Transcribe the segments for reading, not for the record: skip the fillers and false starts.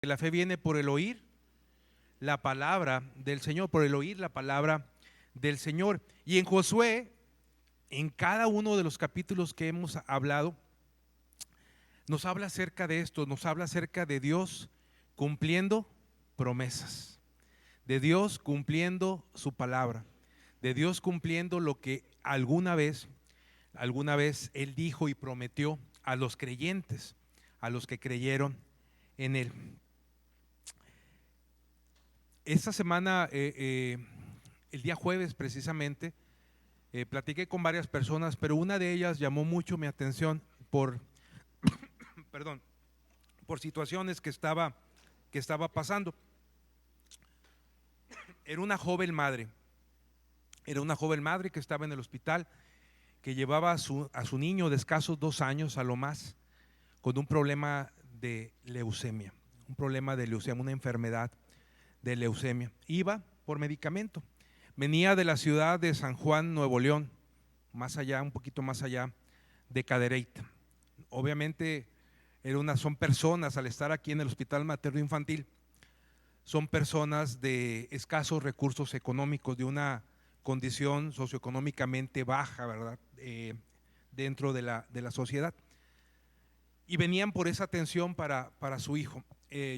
que la fe viene por el oír la palabra del Señor, por el oír la palabra del Señor. Y en Josué, en cada uno de los capítulos que hemos hablado, nos habla acerca de esto, nos habla acerca de Dios cumpliendo promesas, de Dios cumpliendo su palabra, de Dios cumpliendo lo que alguna vez Él dijo y prometió a los creyentes, a los que creyeron en Él. Esta semana, el día jueves precisamente, platiqué con varias personas, pero una de ellas llamó mucho mi atención por, perdón, por situaciones que estaba pasando. Era una joven madre que estaba en el hospital, que llevaba a su niño de escasos 2 años a lo más, con un problema de leucemia, una enfermedad de leucemia. Iba por medicamento, venía de la ciudad de San Juan, Nuevo León, más allá, un poquito más allá de Cadereyta. Obviamente son personas, al estar aquí en el Hospital Materno Infantil, son personas de escasos recursos económicos, de una condición socioeconómicamente baja, ¿verdad? Dentro de la sociedad. Y venían por esa atención para su hijo.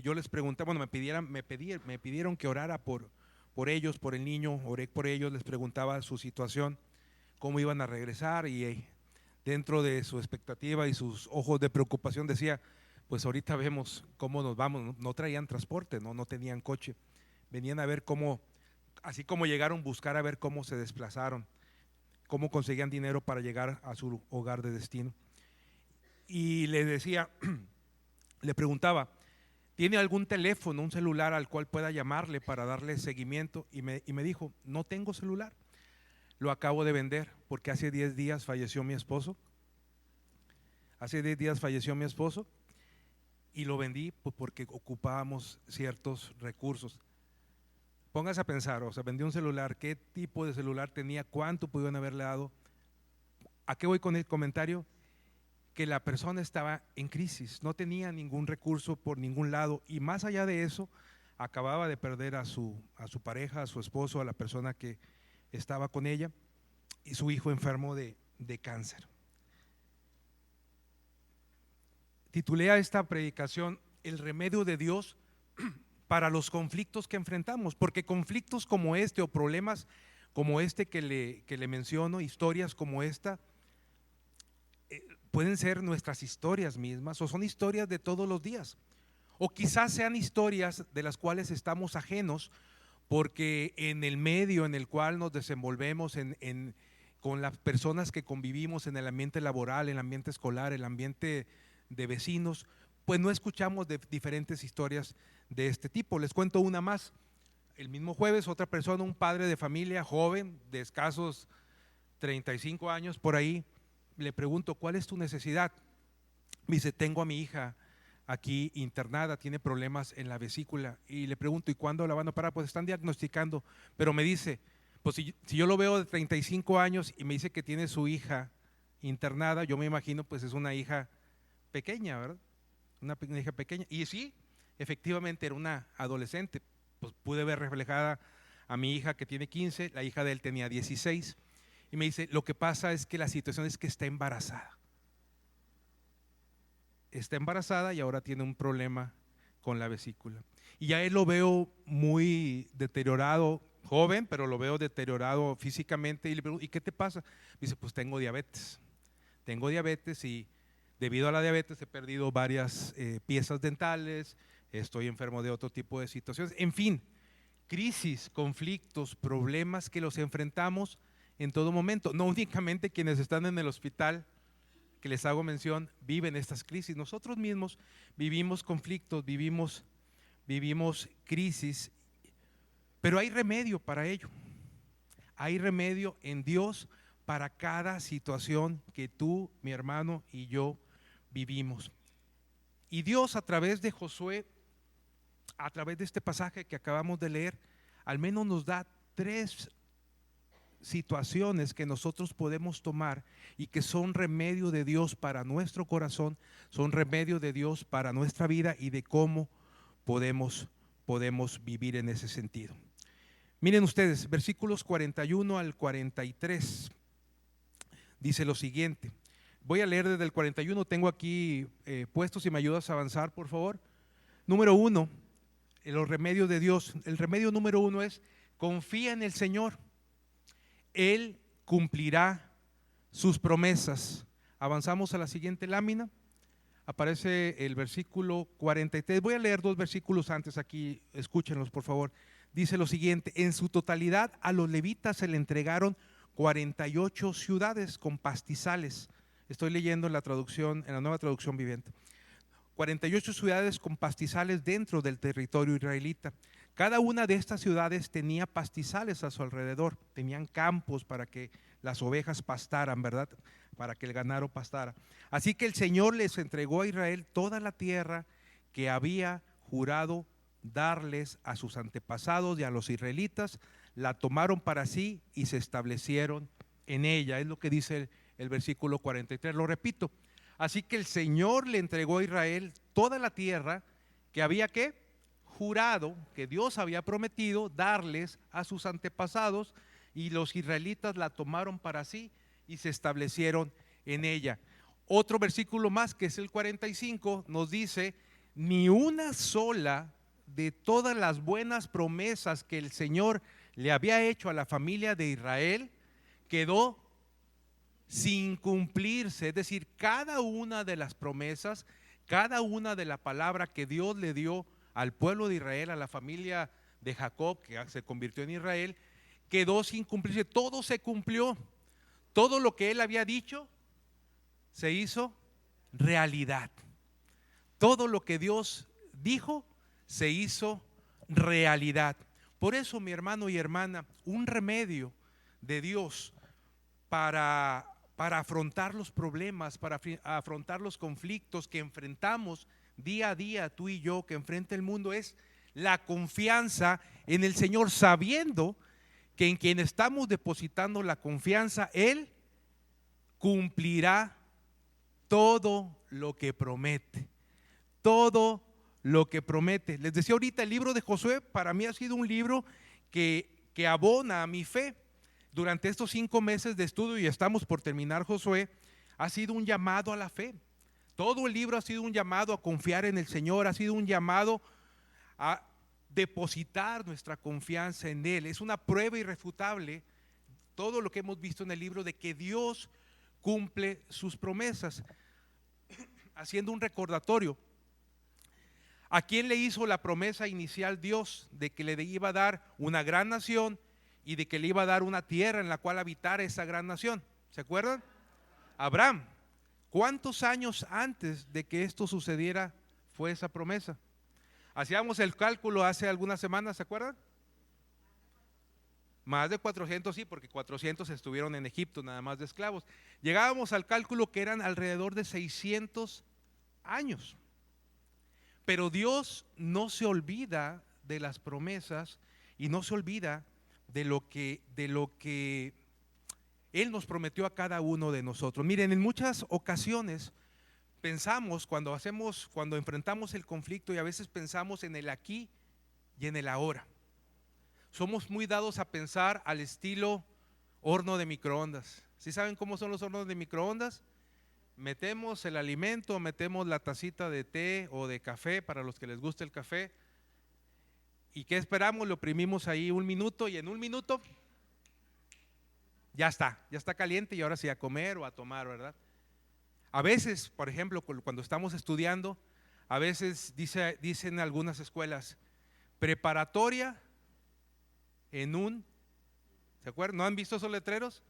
Yo les pregunté, bueno, me pidieron que orara por ellos, por el niño, oré por ellos, les preguntaba su situación, cómo iban a regresar, y dentro de su expectativa y sus ojos de preocupación decía, pues ahorita vemos cómo nos vamos. No traían transporte, no tenían coche, venían a ver cómo, así como llegaron, buscar a ver cómo se desplazaron, cómo conseguían dinero para llegar a su hogar de destino. Y le decía, le preguntaba, ¿tiene algún teléfono, un celular al cual pueda llamarle para darle seguimiento? Y me dijo, no tengo celular, lo acabo de vender porque hace 10 días falleció mi esposo. Y lo vendí porque ocupábamos ciertos recursos. Póngase a pensar, o sea, vendió un celular, ¿qué tipo de celular tenía? ¿Cuánto pudieron haberle dado? ¿A qué voy con el comentario? Que la persona estaba en crisis, no tenía ningún recurso por ningún lado, y más allá de eso, acababa de perder a su pareja, a su esposo, a la persona que estaba con ella, y su hijo enfermo de cáncer. Titulé a esta predicación El remedio de Dios para los conflictos que enfrentamos, porque conflictos como este o problemas como este que le menciono, historias como esta, pueden ser nuestras historias mismas o son historias de todos los días, o quizás sean historias de las cuales estamos ajenos porque en el medio en el cual nos desenvolvemos, con las personas que convivimos en el ambiente laboral, en el ambiente escolar, el ambiente de vecinos, pues no escuchamos de diferentes historias de este tipo. Les cuento una más. El mismo jueves, otra persona, un padre de familia joven de escasos 35 años por ahí, le pregunto, ¿cuál es tu necesidad? Me dice, tengo a mi hija aquí internada, tiene problemas en la vesícula. Y le pregunto, ¿y cuándo la van a operar? Pues están diagnosticando, pero me dice, pues si yo lo veo de 35 años y me dice que tiene su hija internada, yo me imagino pues es una hija pequeña, ¿verdad? Una hija pequeña. Y sí, efectivamente era una adolescente. Pues pude ver reflejada a mi hija que tiene 15, la hija de él tenía 16. Y me dice, lo que pasa es que la situación es que está embarazada. Está embarazada y ahora tiene un problema con la vesícula. Y ya él lo veo muy deteriorado, joven, pero lo veo deteriorado físicamente. Y le pregunto, ¿y qué te pasa? Me dice, pues tengo diabetes. Y debido a la diabetes he perdido varias piezas dentales, estoy enfermo de otro tipo de situaciones. En fin, crisis, conflictos, problemas que los enfrentamos en todo momento. No únicamente quienes están en el hospital que les hago mención viven estas crisis. Nosotros mismos vivimos conflictos, vivimos crisis, pero hay remedio para ello. Hay remedio en Dios para cada situación que tú, mi hermano y yo vivimos. Y Dios, a través de Josué, a través de este pasaje que acabamos de leer, al menos nos da 3 situaciones que nosotros podemos tomar y que son remedio de Dios para nuestro corazón, son remedio de Dios para nuestra vida y de cómo podemos vivir en ese sentido. Miren ustedes, versículos 41 al 43, dice lo siguiente. Voy a leer desde el 41, tengo aquí puesto, si me ayudas a avanzar, por favor. Número 1, los remedios de Dios. El remedio número 1 es: confía en el Señor. Él cumplirá sus promesas. Avanzamos a la siguiente lámina. Aparece el versículo 43. Voy a leer 2 versículos antes aquí, escúchenlos por favor. Dice lo siguiente: en su totalidad a los levitas se le entregaron 48 ciudades con pastizales. Estoy leyendo en la traducción, en la Nueva Traducción Viviente. 48 ciudades con pastizales dentro del territorio israelita. Cada una de estas ciudades tenía pastizales a su alrededor, tenían campos para que las ovejas pastaran, ¿verdad? Para que el ganado pastara. Así que el Señor les entregó a Israel toda la tierra que había jurado darles a sus antepasados y a los israelitas. La tomaron para sí y se establecieron en ella. Es lo que dice el versículo 43. Lo repito. Así que el Señor le entregó a Israel toda la tierra que había ¿qué? Jurado, que Dios había prometido darles a sus antepasados, y los israelitas la tomaron para sí y se establecieron en ella. Otro versículo más, que es el 45, nos dice: ni una sola de todas las buenas promesas que el Señor le había hecho a la familia de Israel quedó sin cumplirse. Es decir, cada una de las promesas, cada una de la palabra que Dios le dio al pueblo de Israel, a la familia de Jacob, que se convirtió en Israel, quedó sin cumplirse. Todo se cumplió. Todo lo que él había dicho se hizo realidad. Todo lo que Dios dijo se hizo realidad. Por eso, mi hermano y hermana, un remedio de Dios para afrontar los problemas, para afrontar los conflictos que enfrentamos día a día, tú y yo, que enfrenta el mundo, es la confianza en el Señor, sabiendo que en quien estamos depositando la confianza, Él cumplirá todo lo que promete. Todo lo que promete. Les decía ahorita, el libro de Josué para mí ha sido un libro que abona a mi fe. Durante estos 5 meses de estudio, y estamos por terminar Josué, ha sido un llamado a la fe. Todo el libro ha sido un llamado a confiar en el Señor, ha sido un llamado a depositar nuestra confianza en Él. Es una prueba irrefutable todo lo que hemos visto en el libro de que Dios cumple sus promesas. Haciendo un recordatorio, ¿a quién le hizo la promesa inicial Dios de que le iba a dar una gran nación y de que le iba a dar una tierra en la cual habitar esa gran nación? ¿Se acuerdan? Abraham. ¿Cuántos años antes de que esto sucediera fue esa promesa? Hacíamos el cálculo hace algunas semanas, ¿se acuerdan? Más de 400, sí, porque 400 estuvieron en Egipto nada más de esclavos. Llegábamos al cálculo que eran alrededor de 600 años. Pero Dios no se olvida de las promesas y no se olvida de lo que Él nos prometió a cada uno de nosotros. Miren, en muchas ocasiones pensamos cuando enfrentamos el conflicto, y a veces pensamos en el aquí y en el ahora. Somos muy dados a pensar al estilo horno de microondas. ¿Sí saben cómo son los hornos de microondas? Metemos el alimento, metemos la tacita de té o de café para los que les gusta el café. ¿Y qué esperamos? Lo oprimimos ahí 1 minuto y en 1 minuto ya está caliente, y ahora sí a comer o a tomar, ¿verdad? A veces, por ejemplo, cuando estamos estudiando, a veces dicen algunas escuelas, preparatoria ¿se acuerdan? ¿No han visto esos letreros?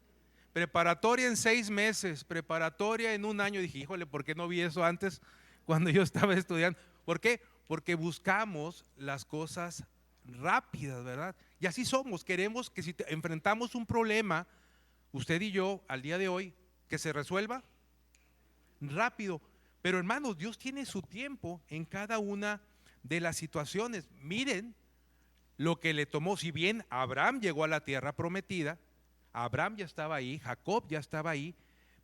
Preparatoria en 6 meses, preparatoria en 1 año. Dije, híjole, ¿por qué no vi eso antes cuando yo estaba estudiando? ¿Por qué? Porque buscamos las cosas rápidas, ¿verdad? Y así somos, queremos que si enfrentamos un problema, usted y yo, al día de hoy, que se resuelva rápido. Pero hermanos, Dios tiene su tiempo en cada una de las situaciones. Miren lo que le tomó. Si bien Abraham llegó a la tierra prometida, Abraham ya estaba ahí, Jacob ya estaba ahí,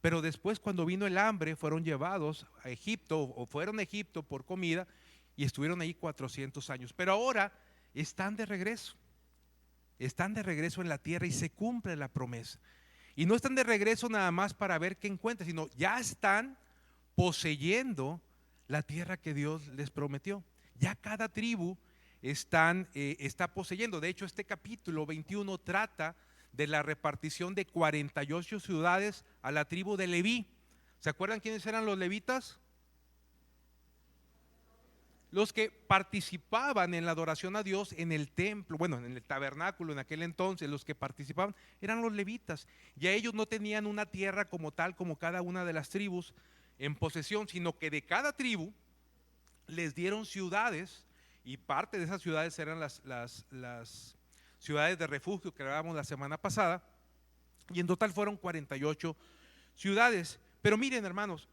pero después, cuando vino el hambre, fueron llevados a Egipto, o fueron a Egipto por comida, y estuvieron ahí 400 años. Pero ahora están de regreso. Están de regreso en la tierra y se cumple la promesa. Y no están de regreso nada más para ver qué encuentran, sino ya están poseyendo la tierra que Dios les prometió. Ya cada tribu está poseyendo. De hecho, este capítulo 21 trata de la repartición de 48 ciudades a la tribu de Leví. ¿Se acuerdan quiénes eran los levitas? Los que participaban en la adoración a Dios en el templo, bueno, en el tabernáculo en aquel entonces, los que participaban eran los levitas. Ya ellos no tenían una tierra como tal, como cada una de las tribus en posesión, sino que de cada tribu les dieron ciudades, y parte de esas ciudades eran las ciudades de refugio que hablábamos la semana pasada, y en total fueron 48 ciudades. Pero miren, hermanos,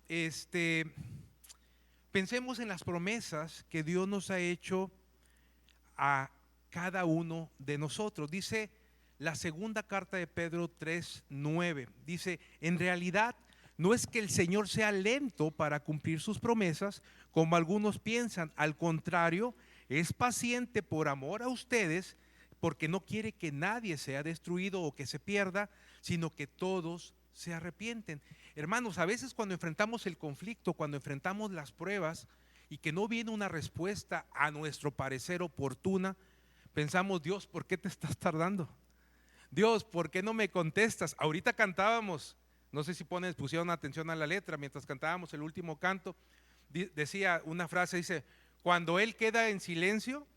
pensemos en las promesas que Dios nos ha hecho a cada uno de nosotros. Dice la segunda carta de Pedro 3:9, dice: en realidad no es que el Señor sea lento para cumplir sus promesas, como algunos piensan. Al contrario, es paciente por amor a ustedes, porque no quiere que nadie sea destruido o que se pierda, sino que todos se arrepienten. Hermanos, a veces cuando enfrentamos el conflicto, cuando enfrentamos las pruebas y que no viene una respuesta a nuestro parecer oportuna, pensamos: Dios, ¿por qué te estás tardando? Dios, ¿por qué no me contestas? Ahorita cantábamos, no sé si pusieron atención a la letra, mientras cantábamos el último canto, decía una frase, dice: cuando Él queda en silencio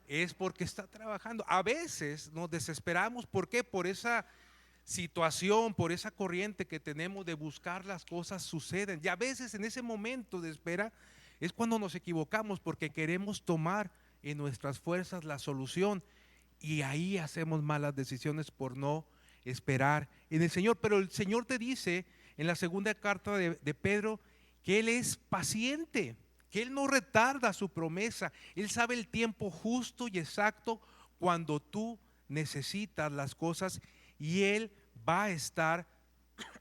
es porque está trabajando. A veces nos desesperamos, ¿por qué? Por esa situación, por esa corriente que tenemos de buscar las cosas suceden. Y a veces en ese momento de espera es cuando nos equivocamos, porque queremos tomar en nuestras fuerzas la solución, y ahí hacemos malas decisiones por no esperar en el Señor. Pero el Señor te dice en la segunda carta de Pedro que Él es paciente, que Él no retarda su promesa. Él sabe el tiempo justo y exacto cuando tú necesitas las cosas, y Él va a estar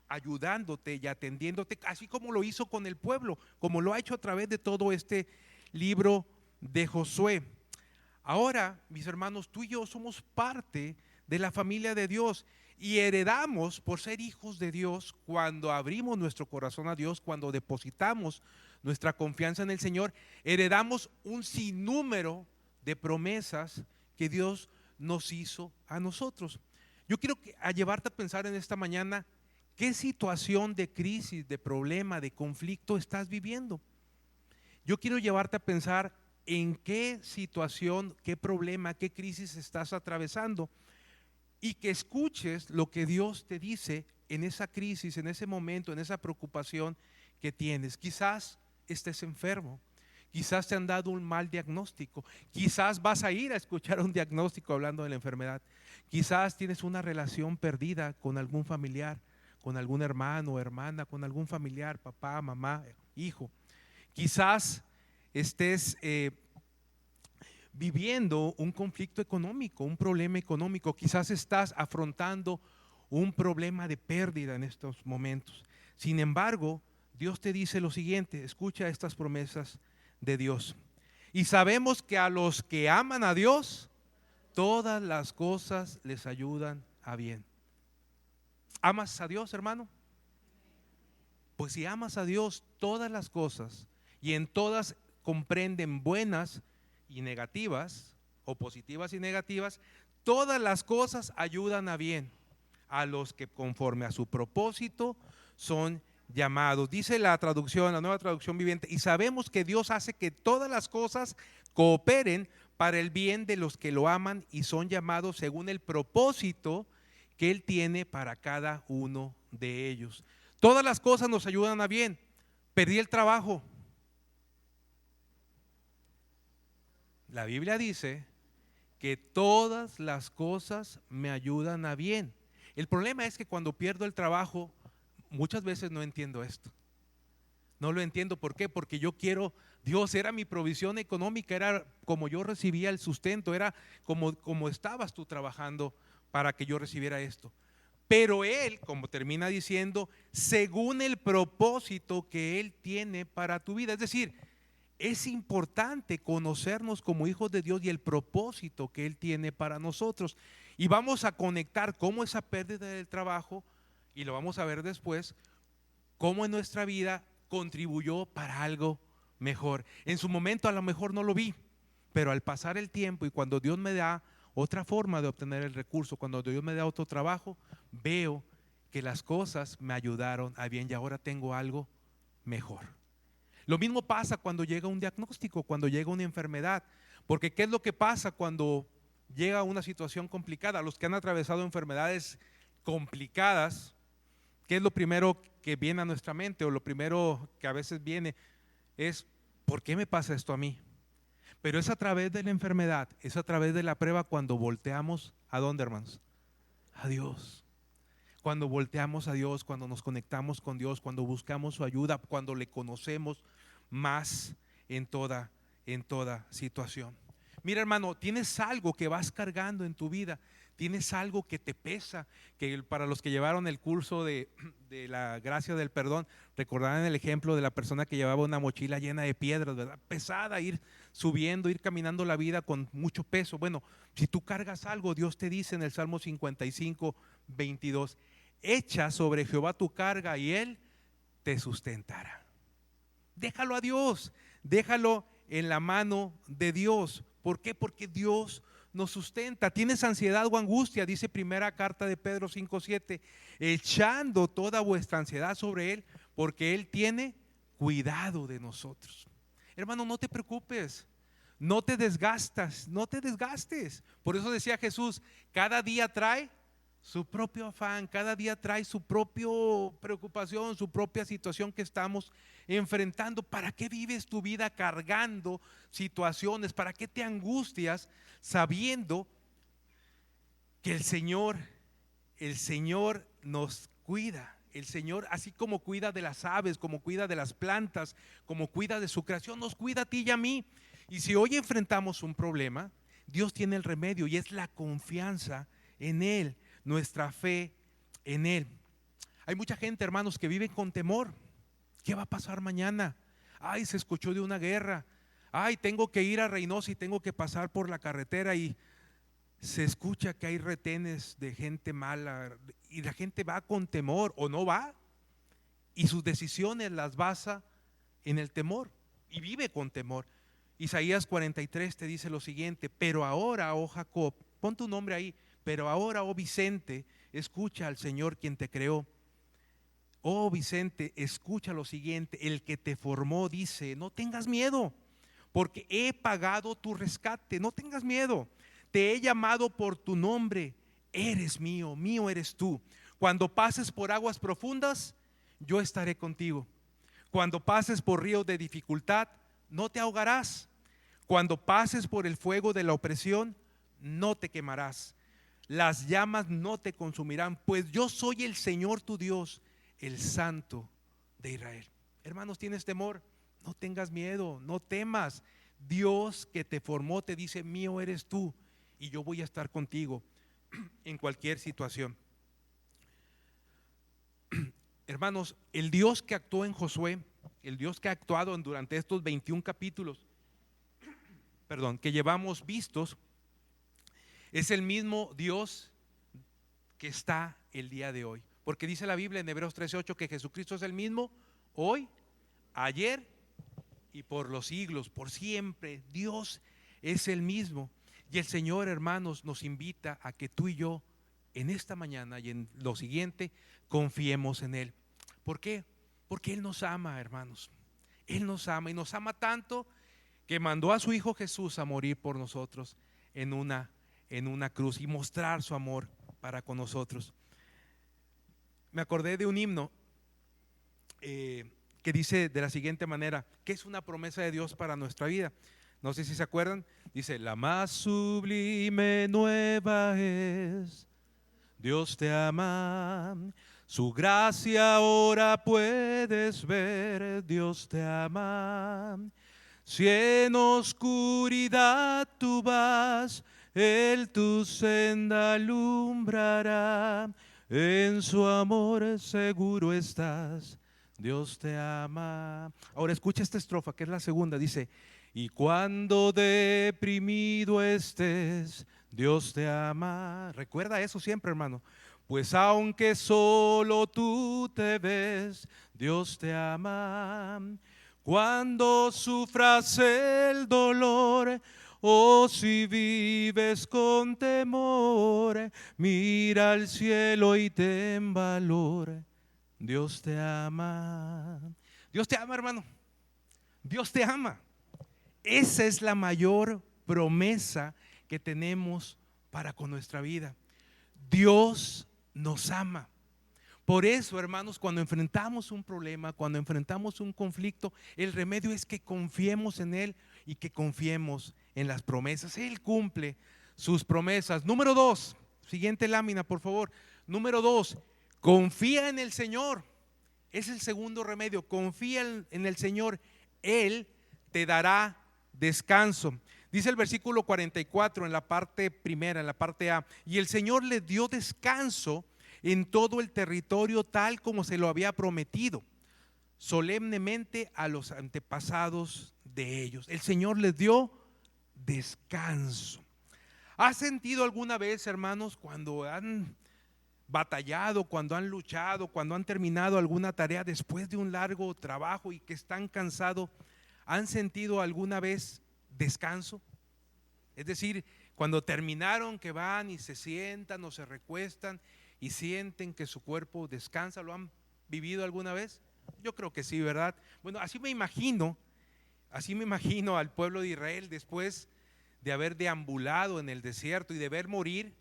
ayudándote y atendiéndote, así como lo hizo con el pueblo, como lo ha hecho a través de todo este libro de Josué. Ahora, mis hermanos, tú y yo somos parte de la familia de Dios y heredamos, por ser hijos de Dios, cuando abrimos nuestro corazón a Dios, cuando depositamos nuestra confianza en el Señor, heredamos un sinnúmero de promesas que Dios nos hizo a nosotros. Yo quiero llevarte a pensar en esta mañana: ¿qué situación de crisis, de problema, de conflicto estás viviendo? Yo quiero llevarte a pensar en qué situación, qué problema, qué crisis estás atravesando, y que escuches lo que Dios te dice en esa crisis, en ese momento, en esa preocupación que tienes. Quizás estés enfermo, quizás te han dado un mal diagnóstico, quizás vas a ir a escuchar un diagnóstico hablando de la enfermedad, quizás tienes una relación perdida con algún familiar, con algún hermano o hermana, con algún familiar, papá, mamá, hijo. Quizás estés viviendo un conflicto económico, un problema económico. Quizás estás afrontando un problema de pérdida en estos momentos. Sin embargo, Dios te dice lo siguiente: escucha estas promesas de Dios. Y sabemos que a los que aman a Dios, todas las cosas les ayudan a bien. ¿Amas a Dios, hermano? Pues si amas a Dios, todas las cosas, y en todas comprenden buenas y negativas, o positivas y negativas, todas las cosas ayudan a bien a los que conforme a su propósito son llamados. Dice la traducción, la Nueva Traducción Viviente: y sabemos que Dios hace que todas las cosas cooperen para el bien de los que lo aman y son llamados según el propósito que Él tiene para cada uno de ellos. Todas las cosas nos ayudan a bien. Perdí el trabajo. La Biblia dice que todas las cosas me ayudan a bien. El problema es que cuando pierdo el trabajo, muchas veces no entiendo esto. No lo entiendo. ¿Por qué? Porque yo quiero, Dios, era mi provisión económica, era como yo recibía el sustento, era como estabas tú trabajando para que yo recibiera esto. Pero Él, como termina diciendo, según el propósito que Él tiene para tu vida. Es decir, es importante conocernos como hijos de Dios y el propósito que Él tiene para nosotros. Y vamos a conectar cómo esa pérdida del trabajo, y lo vamos a ver después, cómo en nuestra vida contribuyó para algo mejor. En su momento a lo mejor no lo vi, pero al pasar el tiempo y cuando Dios me da otra forma de obtener el recurso, cuando Dios me da otro trabajo, veo que las cosas me ayudaron a bien y ahora tengo algo mejor. Lo mismo pasa cuando llega un diagnóstico, cuando llega una enfermedad, porque ¿qué es lo que pasa cuando llega una situación complicada? Los que han atravesado enfermedades complicadas, ¿qué es lo primero que viene a nuestra mente o lo primero que a veces viene? Es, ¿por qué me pasa esto a mí? Pero es a través de la enfermedad, es a través de la prueba cuando volteamos, ¿a dónde, hermanos? A Dios. Cuando volteamos a Dios, cuando nos conectamos con Dios, cuando buscamos su ayuda, cuando le conocemos más en toda situación. Mira, hermano, tienes algo que vas cargando en tu vida, tienes algo que te pesa, que para los que llevaron el curso de la gracia del perdón, recordarán el ejemplo de la persona que llevaba una mochila llena de piedras, ¿verdad? Pesada, ir subiendo, ir caminando la vida con mucho peso. Bueno, si tú cargas algo, Dios te dice en el Salmo 55, 22, echa sobre Jehová tu carga y Él te sustentará. Déjalo a Dios, déjalo en la mano de Dios. ¿Por qué? Porque Dios nos sustenta. ¿Tienes ansiedad o angustia? Dice primera carta de Pedro 5:7, echando toda vuestra ansiedad sobre Él, porque Él tiene cuidado de nosotros. Hermano, no te preocupes, no te desgastas, no te desgastes. Por eso decía Jesús, cada día trae su propio afán, cada día trae su propia preocupación, su propia situación que estamos enfrentando. ¿Para qué vives tu vida cargando situaciones? ¿Para qué te angustias sabiendo que el Señor nos cuida? El Señor, así como cuida de las aves, como cuida de las plantas, como cuida de su creación, nos cuida a ti y a mí. Y si hoy enfrentamos un problema, Dios tiene el remedio y es la confianza en Él, nuestra fe en Él. Hay mucha gente, hermanos, que viven con temor. ¿Qué va a pasar mañana? Ay, se escuchó de una guerra. Ay, tengo que ir a Reynosa y tengo que pasar por la carretera y se escucha que hay retenes de gente mala y la gente va con temor o no va y sus decisiones las basa en el temor y vive con temor. Isaías 43 te dice lo siguiente: pero ahora, oh Jacob, pon tu nombre ahí, pero ahora, oh Vicente, escucha al Señor quien te creó. Oh Vicente, escucha lo siguiente: el que te formó dice, no tengas miedo, porque he pagado tu rescate, no tengas miedo. Te he llamado por tu nombre, eres mío, mío eres tú. Cuando pases por aguas profundas, yo estaré contigo. Cuando pases por ríos de dificultad, no te ahogarás. Cuando pases por el fuego de la opresión, no te quemarás. Las llamas no te consumirán, pues yo soy el Señor tu Dios, el Santo de Israel. Hermanos, ¿tienes temor? No tengas miedo, no temas. Dios que te formó te dice, mío eres tú y yo voy a estar contigo en cualquier situación. Hermanos, el Dios que actuó en Josué, el Dios que ha actuado durante estos 21 capítulos, que llevamos vistos, es el mismo Dios que está el día de hoy. Porque dice la Biblia en Hebreos 13:8 que Jesucristo es el mismo hoy, ayer y por los siglos, por siempre. Dios es el mismo. Y el Señor, hermanos, nos invita a que tú y yo en esta mañana y en lo siguiente confiemos en Él. ¿Por qué? Porque Él nos ama, hermanos. Él nos ama y nos ama tanto que mandó a su Hijo Jesús a morir por nosotros en una cruz y mostrar su amor para con nosotros. Me acordé de un himno que dice de la siguiente manera, que es una promesa de Dios para nuestra vida. No sé si se acuerdan. Dice, la más sublime nueva es, Dios te ama, su gracia ahora puedes ver, Dios te ama. Si en oscuridad tú vas, Él tu senda alumbrará, en su amor seguro estás, Dios te ama. Ahora escucha esta estrofa, que es la segunda. Dice: y cuando deprimido estés, Dios te ama. Recuerda eso siempre, hermano. Pues aunque solo tú te ves, Dios te ama. Cuando sufras el dolor, o si vives con temor, mira al cielo y ten valor. Dios te ama. Dios te ama, hermano. Dios te ama. Esa es la mayor promesa que tenemos para con nuestra vida. Dios nos ama. Por eso, hermanos, cuando enfrentamos un problema, cuando enfrentamos un conflicto, el remedio es que confiemos en Él y que confiemos en las promesas. Él cumple sus promesas. Número 2, siguiente lámina, por favor. Número 2, confía en el Señor. Es el segundo remedio. Confía en el Señor. Él te dará descanso. Dice el versículo 44 en la parte primera, en la parte A: y el Señor le dio descanso en todo el territorio, tal como se lo había prometido solemnemente a los antepasados de ellos. El Señor les dio descanso. ¿Has sentido alguna vez, hermanos, cuando han batallado, cuando han luchado, cuando han terminado alguna tarea después de un largo trabajo y que están cansados, han sentido alguna vez descanso? Es decir, cuando terminaron, que van y se sientan o se recuestan y sienten que su cuerpo descansa. ¿Lo han vivido alguna vez? Yo creo que sí, ¿verdad? Bueno, así me imagino al pueblo de Israel después de haber deambulado en el desierto y de ver morir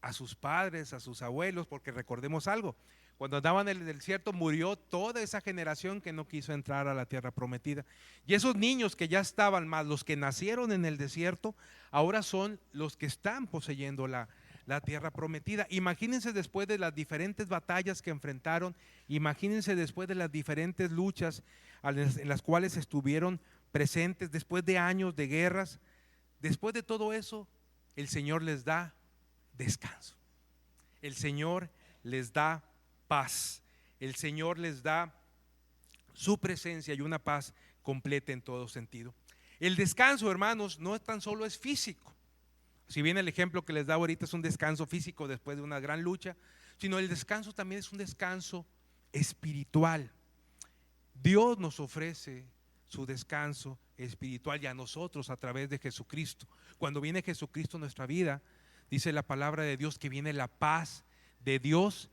a sus padres, a sus abuelos, porque recordemos algo: cuando andaban en el desierto murió toda esa generación que no quiso entrar a la tierra prometida. Y esos niños que ya estaban, más los que nacieron en el desierto, ahora son los que están poseyendo la tierra prometida. Imagínense después de las diferentes batallas que enfrentaron, imagínense después de las diferentes luchas en las cuales estuvieron presentes, después de años de guerras. Después de todo eso, el Señor les da descanso. El Señor les da paz. El Señor les da su presencia y una paz completa en todo sentido. El descanso, hermanos, no tan solo es físico. Si bien el ejemplo que les da ahorita es un descanso físico después de una gran lucha, sino el descanso también es un descanso espiritual. Dios nos ofrece su descanso espiritual y a nosotros a través de Jesucristo. Cuando viene Jesucristo a nuestra vida, dice la palabra de Dios que viene la paz de Dios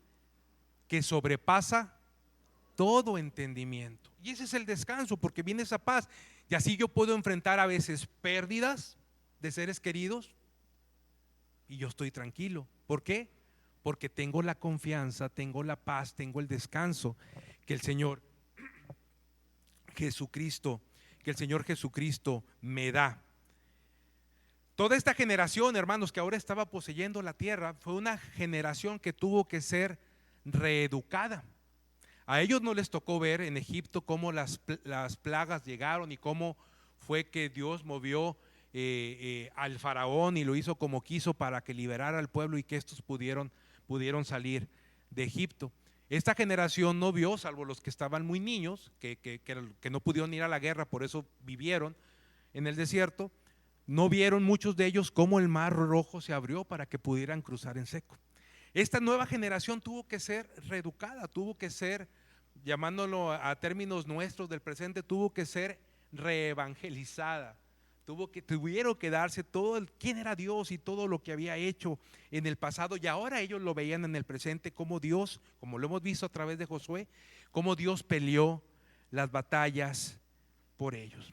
que sobrepasa todo entendimiento. Y ese es el descanso, porque viene esa paz. Y así yo puedo enfrentar a veces pérdidas de seres queridos y yo estoy tranquilo. ¿Por qué? Porque tengo la confianza, tengo la paz, tengo el descanso que el Señor Jesucristo, me da. Toda esta generación, hermanos, que ahora estaba poseyendo la tierra, fue una generación que tuvo que ser reeducada. A ellos no les tocó ver en Egipto cómo las plagas llegaron y cómo fue que Dios movió al faraón y lo hizo como quiso para que liberara al pueblo y que estos pudieron salir de Egipto. Esta generación no vio, salvo los que estaban muy niños, que no pudieron ir a la guerra, por eso vivieron en el desierto. No vieron muchos de ellos cómo el mar Rojo se abrió para que pudieran cruzar en seco. Esta nueva generación tuvo que ser reeducada, tuvo que ser, llamándolo a términos nuestros del presente, tuvo que ser reevangelizada. Tuvieron que darse todo quién era Dios y todo lo que había hecho en el pasado, y ahora ellos lo veían en el presente, como Dios, como lo hemos visto a través de Josué, como Dios peleó las batallas por ellos.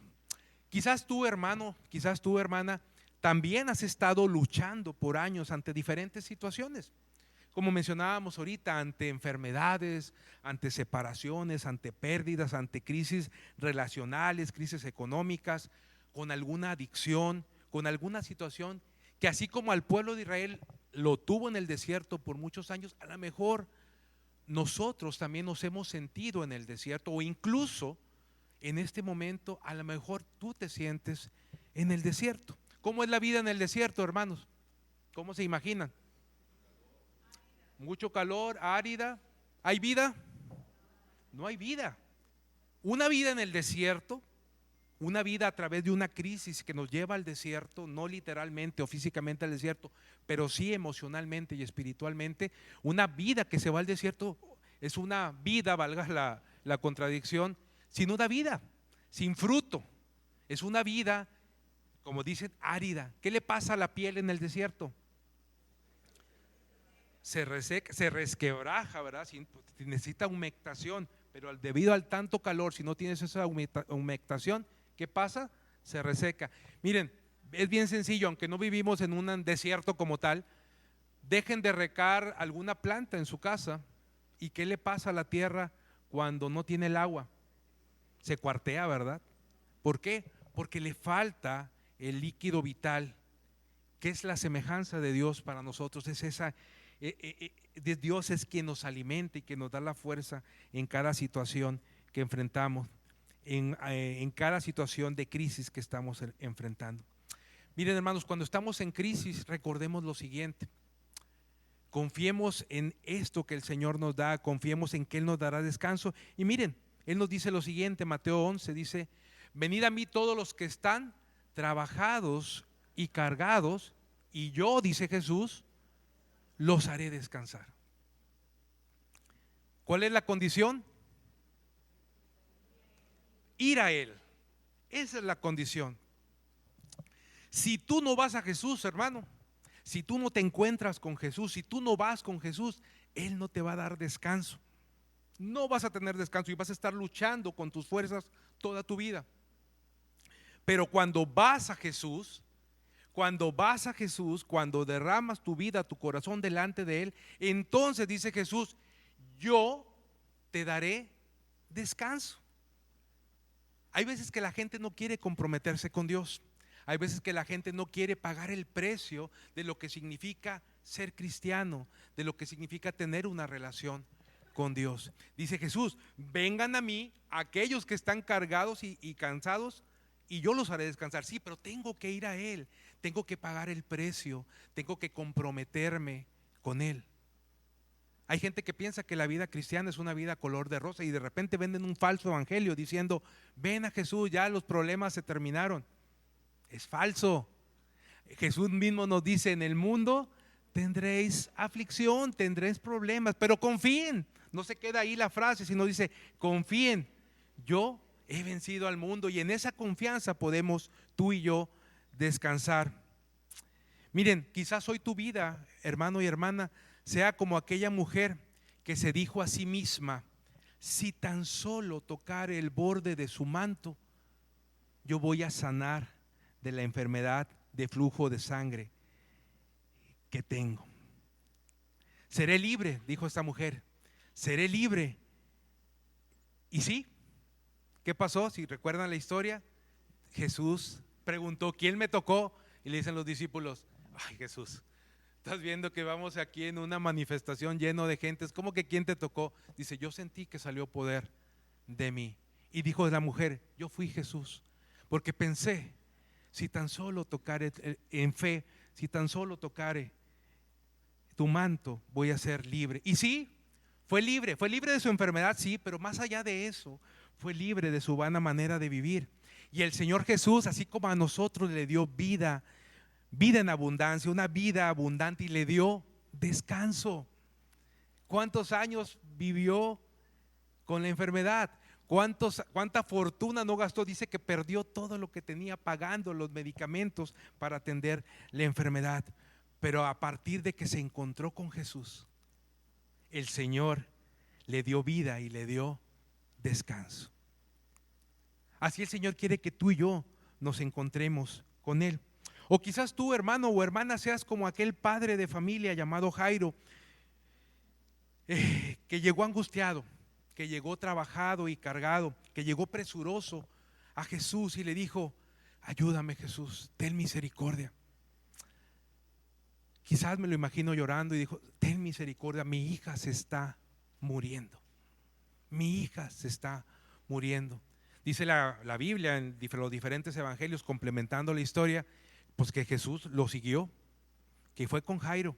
Quizás tú, hermano, quizás tú, hermana, también has estado luchando por años ante diferentes situaciones, como mencionábamos ahorita, ante enfermedades, ante separaciones, ante pérdidas, ante crisis relacionales, crisis económicas, con alguna adicción, con alguna situación que así como al pueblo de Israel lo tuvo en el desierto por muchos años, a lo mejor nosotros también nos hemos sentido en el desierto, o incluso en este momento a lo mejor tú te sientes en el desierto. ¿Cómo es la vida en el desierto, hermanos? ¿Cómo se imaginan? Mucho calor, árida. ¿Hay vida? no hay vida. Una vida en el desierto, una vida a través de una crisis que nos lleva al desierto, no literalmente o físicamente al desierto, pero sí emocionalmente y espiritualmente. Una vida que se va al desierto es una vida, valga la contradicción, sin una vida, sin fruto. Es una vida, como dicen, árida. ¿Qué le pasa a la piel en el desierto? Se reseca, se resquebraja, ¿verdad? Necesita humectación, pero debido al tanto calor, si no tienes esa humectación, ¿qué pasa? Se reseca. Miren, es bien sencillo, aunque no vivimos en un desierto como tal, dejen de regar alguna planta en su casa. ¿Y qué le pasa a la tierra cuando no tiene el agua? Se cuartea, ¿verdad? ¿Por qué? Porque le falta el líquido vital, que es la semejanza de Dios para nosotros. Es esa, Dios es quien nos alimenta y quien nos da la fuerza en cada situación que enfrentamos, en cada situación de crisis que estamos enfrentando. Miren, hermanos, cuando estamos en crisis, recordemos lo siguiente: confiemos en esto que el Señor nos da, confiemos en que Él nos dará descanso. Y miren, Él nos dice lo siguiente, Mateo 11 dice: venid a mí todos los que están trabajados y cargados, y yo, dice Jesús, los haré descansar. ¿Cuál es la condición? Ir a Él. Esa es la condición. Si tú no vas a Jesús, hermano, si tú no te encuentras con Jesús, si tú no vas con Jesús, Él no te va a dar descanso. No vas a tener descanso y vas a estar luchando con tus fuerzas toda tu vida. Pero cuando vas a Jesús, cuando derramas tu vida, tu corazón delante de Él, entonces dice Jesús: yo te daré descanso. Hay veces que la gente no quiere comprometerse con Dios. Hay veces que la gente no quiere pagar el precio de lo que significa ser cristiano, de lo que significa tener una relación con Dios. Dice Jesús: vengan a mí aquellos que están cargados y cansados, y yo los haré descansar. Sí, pero tengo que ir a Él, tengo que pagar el precio, tengo que comprometerme con Él. Hay gente que piensa que la vida cristiana es una vida color de rosa y de repente venden un falso evangelio diciendo: ven a Jesús, ya los problemas se terminaron. Es falso. Jesús mismo nos dice: en el mundo tendréis aflicción, tendréis problemas, pero confíen. No se queda ahí la frase, sino dice: confíen, yo he vencido al mundo. Y en esa confianza podemos tú y yo descansar. Miren, quizás hoy tu vida, hermano y hermana, sea como aquella mujer que se dijo a sí misma: si tan solo tocare el borde de su manto, yo voy a sanar de la enfermedad de flujo de sangre que tengo. Seré libre, dijo esta mujer, seré libre. Y sí, ¿qué pasó? Si recuerdan la historia, Jesús preguntó: ¿quién me tocó? Y le dicen los discípulos: ay, Jesús, estás viendo que vamos aquí en una manifestación lleno de gentes, ¿cómo que quién te tocó? Dice: yo sentí que salió poder de mí. Y dijo la mujer: yo fui Jesús, porque pensé, si tan solo tocare en fe, si tan solo tocare tu manto, voy a ser libre. Y sí, fue libre de su enfermedad, sí, pero más allá de eso, fue libre de su vana manera de vivir. Y el Señor Jesús, así como a nosotros, le dio vida en abundancia, una vida abundante, y le dio descanso. ¿Cuántos años vivió con la enfermedad? ¿Cuánta fortuna no gastó? Dice que perdió todo lo que tenía pagando los medicamentos para atender la enfermedad. Pero a partir de que se encontró con Jesús, el Señor le dio vida y le dio descanso. Así el Señor quiere que tú y yo nos encontremos con Él. O quizás tú, hermano o hermana, seas como aquel padre de familia llamado Jairo, que llegó angustiado, que llegó trabajado y cargado, que llegó presuroso a Jesús y le dijo: ayúdame, Jesús, ten misericordia. Quizás me lo imagino llorando y dijo: ten misericordia, mi hija se está muriendo. Mi hija se está muriendo. Dice la Biblia en los diferentes evangelios, complementando la historia, pues que Jesús lo siguió, que fue con Jairo.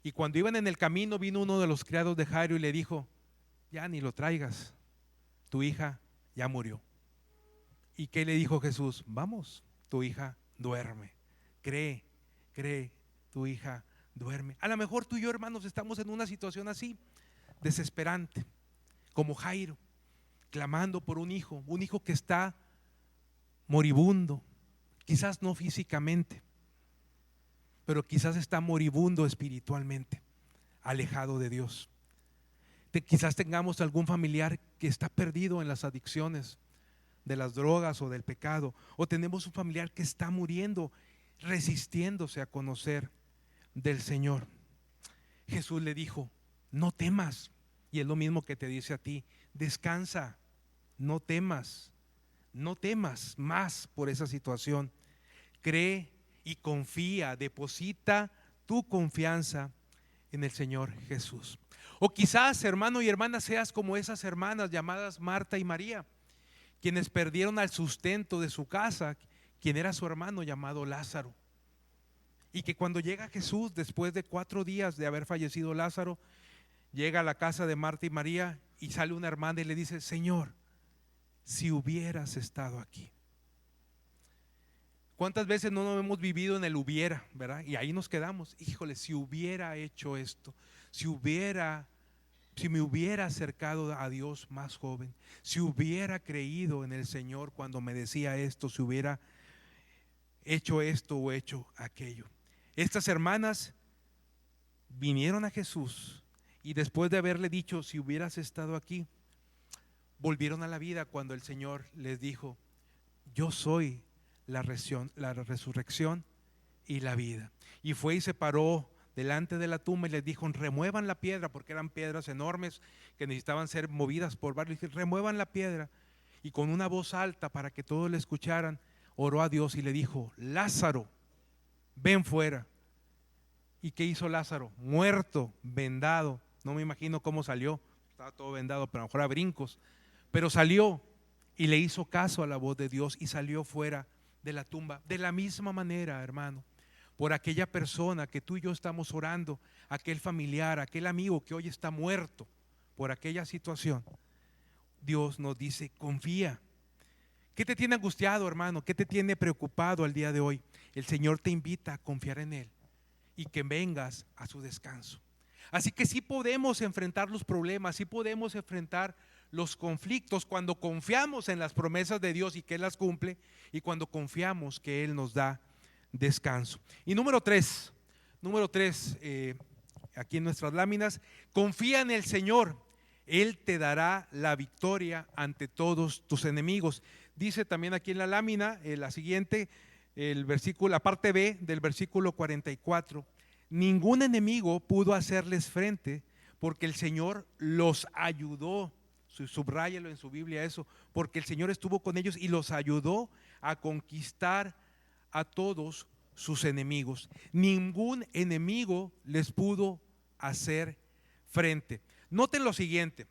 Y cuando iban en el camino, vino uno de los criados de Jairo y le dijo: ya ni lo traigas, tu hija ya murió. ¿Y qué le dijo Jesús? Vamos, tu hija duerme. Cree, tu hija duerme. A lo mejor tú y yo, hermanos, estamos en una situación así, desesperante, como Jairo, clamando por un hijo que está moribundo, quizás no físicamente, pero quizás está moribundo espiritualmente, alejado de Dios. Quizás tengamos algún familiar que está perdido en las adicciones de las drogas o del pecado, o tenemos un familiar que está muriendo, resistiéndose a conocer del Señor. Jesús le dijo: no temas, y es lo mismo que te dice a ti: descansa, no temas más por esa situación. Cree y confía, deposita tu confianza en el Señor Jesús. O quizás, hermano y hermana, seas como esas hermanas llamadas Marta y María, quienes perdieron al sustento de su casa, quien era su hermano llamado Lázaro. Y que cuando llega Jesús, después de 4 días de haber fallecido Lázaro, llega a la casa de Marta y María y sale una hermana y le dice: Señor, si hubieras estado aquí. ¿Cuántas veces no nos hemos vivido en el hubiera, verdad? Y ahí nos quedamos. Híjole, si hubiera hecho esto, si me hubiera acercado a Dios más joven, si hubiera creído en el Señor cuando me decía esto, si hubiera hecho esto o hecho aquello. Estas hermanas vinieron a Jesús y después de haberle dicho: si hubieras estado aquí, volvieron a la vida cuando el Señor les dijo: yo soy la resurrección y la vida. Y fue y se paró delante de la tumba y les dijo: remuevan la piedra, porque eran piedras enormes que necesitaban ser movidas por varios. Remuevan la piedra. Y con una voz alta, para que todos le escucharan, oró a Dios y le dijo: Lázaro, ven fuera. ¿Y qué hizo Lázaro? Muerto, vendado. No me imagino cómo salió, estaba todo vendado, pero a lo mejor a brincos. Pero salió y le hizo caso a la voz de Dios y salió fuera de la tumba. De la misma manera, hermano, por aquella persona que tú y yo estamos orando, aquel familiar, aquel amigo que hoy está muerto por aquella situación, Dios nos dice: confía. ¿Qué te tiene angustiado, hermano? ¿Qué te tiene preocupado al día de hoy? El Señor te invita a confiar en Él y que vengas a su descanso. Así que sí podemos enfrentar los problemas, sí podemos enfrentar los conflictos cuando confiamos en las promesas de Dios y que Él las cumple, y cuando confiamos que Él nos da descanso. Y número tres, aquí en nuestras láminas: confía en el Señor, Él te dará la victoria ante todos tus enemigos. Dice también aquí en la lámina, la siguiente, el versículo, la parte B del versículo 44: ningún enemigo pudo hacerles frente, porque el Señor los ayudó. Subráyelo en su Biblia eso, porque el Señor estuvo con ellos y los ayudó a conquistar a todos sus enemigos. Ningún enemigo les pudo hacer frente. Noten lo siguiente: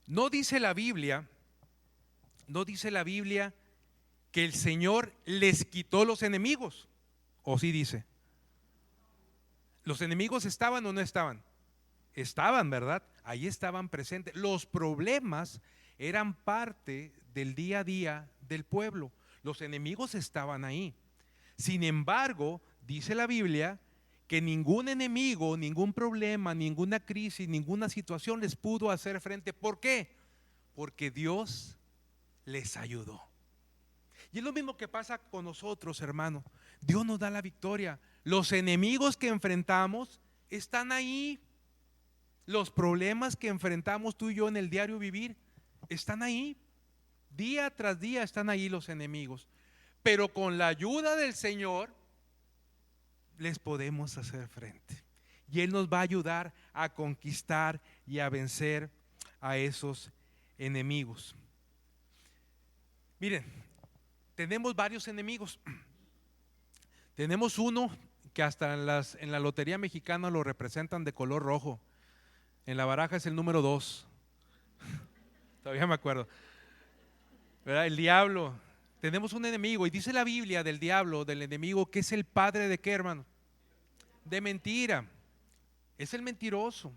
no dice la Biblia que el Señor les quitó los enemigos, ¿o sí dice? ¿Los enemigos estaban o no estaban? Estaban, ¿verdad? Ahí estaban presentes. Los problemas eran parte del día a día del pueblo. Los enemigos estaban ahí. Sin embargo, dice la Biblia que ningún enemigo, ningún problema, ninguna crisis, ninguna situación les pudo hacer frente. ¿Por qué? Porque Dios les ayudó. Y es lo mismo que pasa con nosotros, hermano. Dios nos da la victoria. Los enemigos que enfrentamos están ahí. Los problemas que enfrentamos tú y yo en el diario vivir están ahí. Día tras día están ahí los enemigos. Pero con la ayuda del Señor les podemos hacer frente. Y Él nos va a ayudar a conquistar y a vencer a esos enemigos. Miren, tenemos varios enemigos. Tenemos uno que hasta en la lotería mexicana lo representan de color rojo. En la baraja es el número 2. Todavía me acuerdo, ¿verdad? El diablo. Tenemos un enemigo, y dice la Biblia del diablo, del enemigo, que es el padre de ¿qué, hermano? De mentira. Es el mentiroso.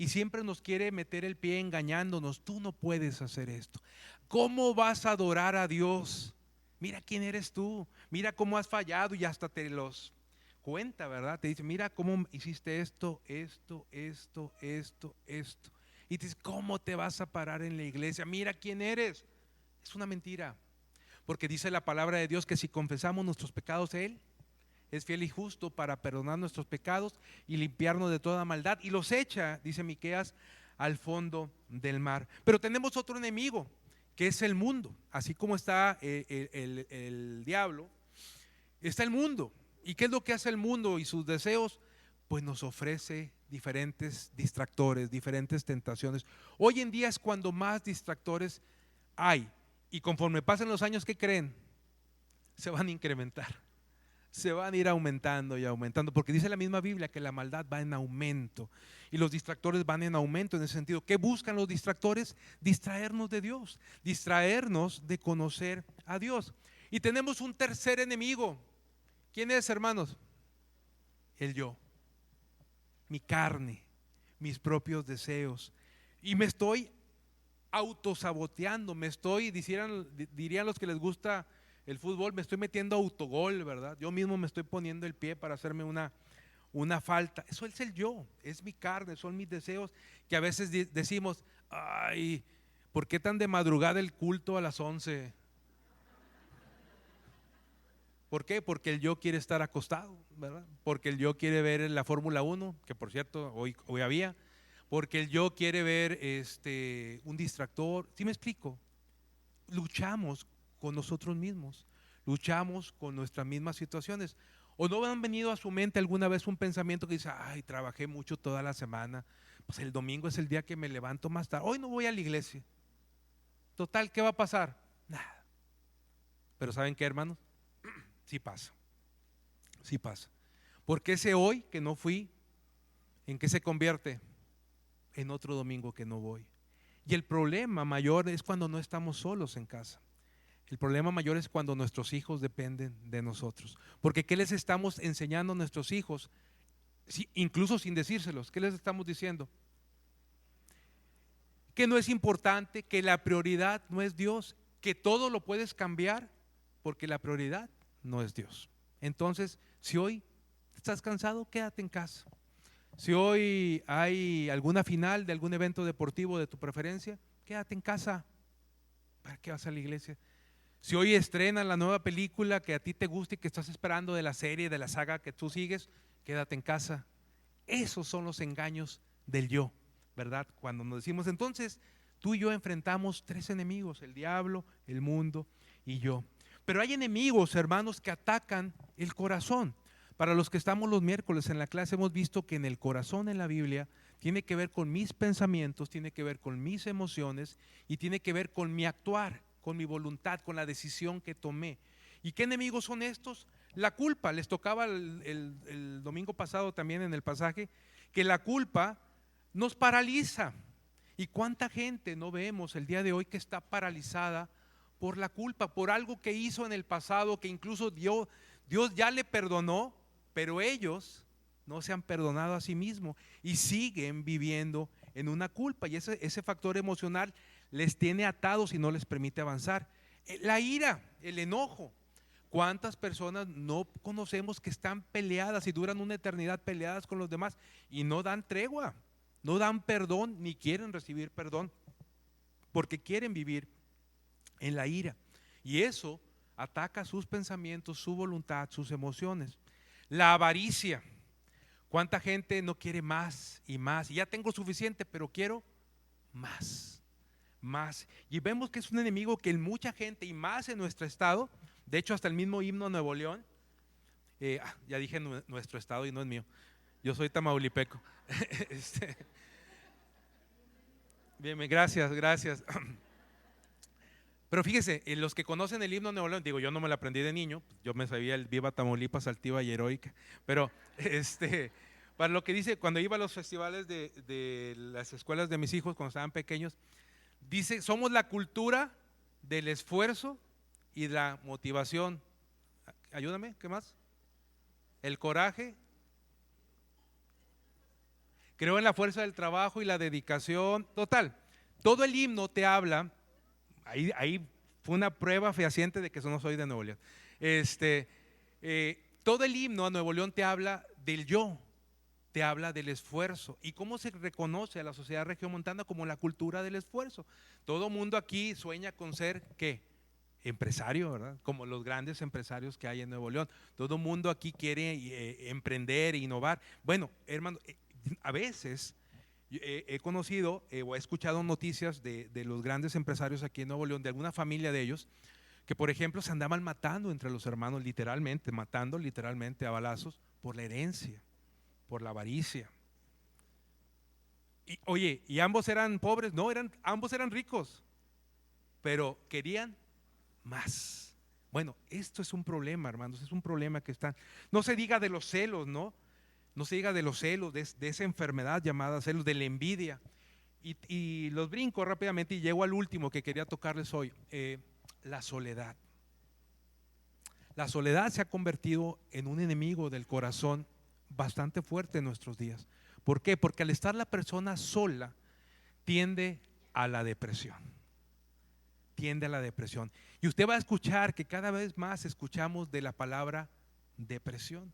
y siempre nos quiere meter el pie engañándonos. Tú no puedes hacer esto. ¿Cómo vas a adorar a Dios? Mira quién eres tú, mira cómo has fallado, y hasta te los cuenta, ¿verdad? Te dice, mira cómo hiciste esto. Y te dice, ¿cómo te vas a parar en la iglesia? Mira quién eres. Es una mentira, porque dice la palabra de Dios que si confesamos nuestros pecados, Él es fiel y justo para perdonar nuestros pecados y limpiarnos de toda maldad, y los echa, dice Miqueas, al fondo del mar. Pero tenemos otro enemigo, que es el mundo. Así como está el diablo, está el mundo. ¿Y qué es lo que hace el mundo y sus deseos? Pues nos ofrece diferentes distractores, diferentes tentaciones. Hoy en día es cuando más distractores hay, y conforme pasen los años, ¿qué creen? Se van a incrementar, se van a ir aumentando y aumentando, porque dice la misma Biblia que la maldad va en aumento y los distractores van en aumento. En ese sentido, ¿qué buscan los distractores? Distraernos de Dios, distraernos de conocer a Dios. Y tenemos un tercer enemigo. ¿Quién es, hermanos? El yo, mi carne, mis propios deseos. Y me estoy autosaboteando, dirían los que les gusta el fútbol, me estoy metiendo autogol, ¿verdad? Yo mismo me estoy poniendo el pie para hacerme una falta. Eso es el yo, es mi carne, son mis deseos, que a veces decimos, ay, ¿por qué tan de madrugada el culto a las 11? ¿Por qué? Porque el yo quiere estar acostado, ¿verdad? Porque el yo quiere ver la Fórmula 1, que por cierto hoy había. Porque el yo quiere ver un distractor. ¿Sí me explico? Luchamos con nosotros mismos, luchamos con nuestras mismas situaciones. ¿O no han venido a su mente alguna vez un pensamiento que dice, ay, trabajé mucho toda la semana, pues el domingo es el día que me levanto más tarde, hoy no voy a la iglesia, total, ¿qué va a pasar? Nada. Pero ¿saben qué, hermanos? Sí pasa, sí pasa. Porque ese hoy que no fui, ¿en qué se convierte? En otro domingo que no voy. Y el problema mayor es cuando no estamos solos en casa. El problema mayor es cuando nuestros hijos dependen de nosotros. Porque ¿qué les estamos enseñando a nuestros hijos? Incluso sin decírselos, ¿qué les estamos diciendo? Que no es importante, que la prioridad no es Dios, que todo lo puedes cambiar, porque la prioridad no es Dios. Entonces, si hoy estás cansado, quédate en casa. Si hoy hay alguna final de algún evento deportivo de tu preferencia, quédate en casa. ¿Para qué vas a la iglesia? Si hoy estrenan la nueva película que a ti te gusta y que estás esperando, de la serie, de la saga que tú sigues, quédate en casa. Esos son los engaños del yo, ¿verdad? Cuando nos decimos, entonces tú y yo enfrentamos tres enemigos: el diablo, el mundo y yo. Pero hay enemigos, hermanos, que atacan el corazón. Para los que estamos los miércoles en la clase, hemos visto que en el corazón, en la Biblia, tiene que ver con mis pensamientos, tiene que ver con mis emociones y tiene que ver con mi actuar, con mi voluntad, con la decisión que tomé. ¿Y qué enemigos son estos? La culpa. Les tocaba el domingo pasado también en el pasaje que la culpa nos paraliza. ¿Y cuánta gente no vemos el día de hoy que está paralizada por la culpa, por algo que hizo en el pasado, que incluso Dios ya le perdonó, pero ellos no se han perdonado a sí mismos y siguen viviendo en una culpa, y ese factor emocional les tiene atados y no les permite avanzar? La ira, el enojo. ¿Cuántas personas no conocemos que están peleadas y duran una eternidad peleadas con los demás y no dan tregua, no dan perdón, ni quieren recibir perdón, porque quieren vivir en la ira? Y eso ataca sus pensamientos, su voluntad, sus emociones. La avaricia. ¿Cuánta gente no quiere más y más? Y ya tengo suficiente, pero quiero más, más. Y vemos que es un enemigo que en mucha gente, y más en nuestro estado, de hecho hasta el mismo himno Nuevo León, ya dije nuestro estado y no es mío, yo soy tamaulipeco. Bien, gracias. Pero fíjese, los que conocen el himno Nuevo León, digo, yo no me lo aprendí de niño, yo me sabía el Viva Tamaulipas, altiva y heroica, pero para lo que dice, cuando iba a los festivales de las escuelas de mis hijos cuando estaban pequeños, dice, somos la cultura del esfuerzo y la motivación. Ayúdame, ¿qué más? El coraje. Creo en la fuerza del trabajo y la dedicación. Total, todo el himno te habla, ahí fue una prueba fehaciente de que no soy de Nuevo León. Todo el himno a Nuevo León te habla del yo, te habla del esfuerzo y cómo se reconoce a la sociedad regiomontana como la cultura del esfuerzo. Todo mundo aquí sueña con ser, ¿qué? Empresario, ¿verdad? Como los grandes empresarios que hay en Nuevo León. Todo mundo aquí quiere emprender e innovar. Bueno, hermano, a veces he conocido o he escuchado noticias de los grandes empresarios aquí en Nuevo León, de alguna familia de ellos, que por ejemplo se andaban matando entre los hermanos, literalmente, matando literalmente a balazos por la herencia, por la avaricia. Y, oye, ¿y ambos eran pobres? No, ambos eran ricos, pero querían más. Bueno, esto es un problema, hermanos, es un problema que está. No se diga de los celos, ¿no? No se diga de los celos, de esa enfermedad llamada celos, de la envidia. Y los brinco rápidamente y llego al último que quería tocarles hoy, la soledad. La soledad se ha convertido en un enemigo del corazón bastante fuerte en nuestros días. ¿Por qué? Porque al estar la persona sola tiende a la depresión. Tiende a la depresión. Y usted va a escuchar que cada vez más escuchamos de la palabra depresión.